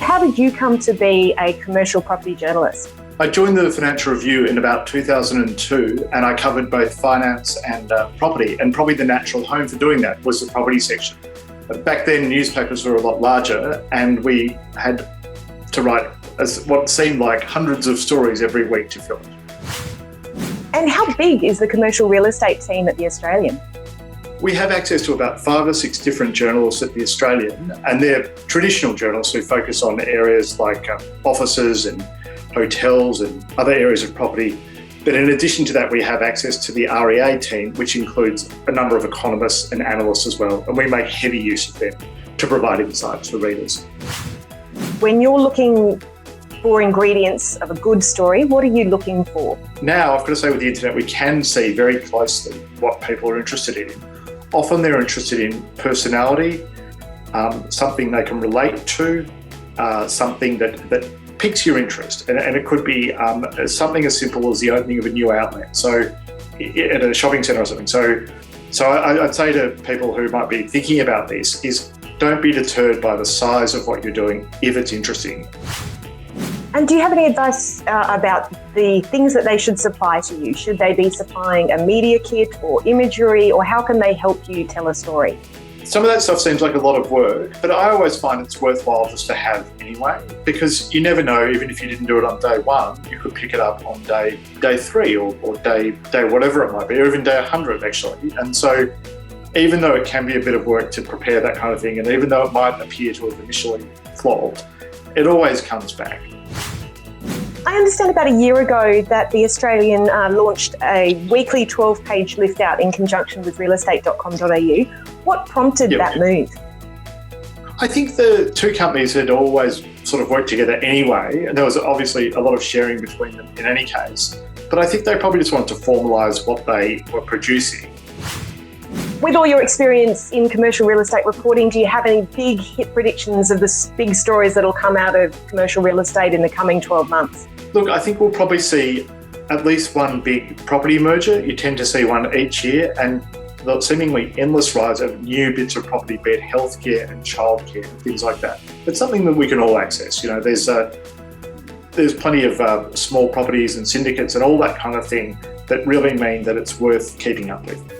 how did you come to be a commercial property journalist? I joined the Financial Review in about 2002, and I covered both finance and property, and probably the natural home for doing that was the property section. Back then, newspapers were a lot larger, and we had to write what seemed like hundreds of stories every week to fill it. And how big is the commercial real estate team at The Australian? We have access to about 5 or 6 different journalists at The Australian, and they're traditional journalists who focus on areas like offices and hotels and other areas of property. But in addition to that, we have access to the REA team, which includes a number of economists and analysts as well, and we make heavy use of them to provide insights for readers. When you're looking for ingredients of a good story, what are you looking for? Now, I've got to say with the internet, we can see very closely what people are interested in. Often they're interested in personality, something they can relate to, something that piques your interest. And it could be something as simple as the opening of a new outlet, so at a shopping centre or something. So I'd say to people who might be thinking about this is don't be deterred by the size of what you're doing if it's interesting. And do you have any advice about the things that they should supply to you? Should they be supplying a media kit or imagery, or how can they help you tell a story? Some of that stuff seems like a lot of work, but I always find it's worthwhile just to have anyway, because you never know, even if you didn't do it on day 1, you could pick it up on day 3 or day whatever it might be, or even day 100 actually. And so even though it can be a bit of work to prepare that kind of thing, and even though it might appear to have initially flopped, it always comes back. I understand about a year ago that The Australian launched a weekly 12-page lift out in conjunction with realestate.com.au. What prompted that move? I think the two companies had always sort of worked together anyway, and there was obviously a lot of sharing between them in any case. But I think they probably just wanted to formalise what they were producing. With all your experience in commercial real estate reporting, do you have any big hit predictions of the big stories that will come out of commercial real estate in the coming 12 months? Look, I think we'll probably see at least one big property merger. You tend to see one each year, and the seemingly endless rise of new bits of property, be it healthcare and childcare and things like that. It's something that we can all access. You know, there's plenty of small properties and syndicates and all that kind of thing that really mean that it's worth keeping up with.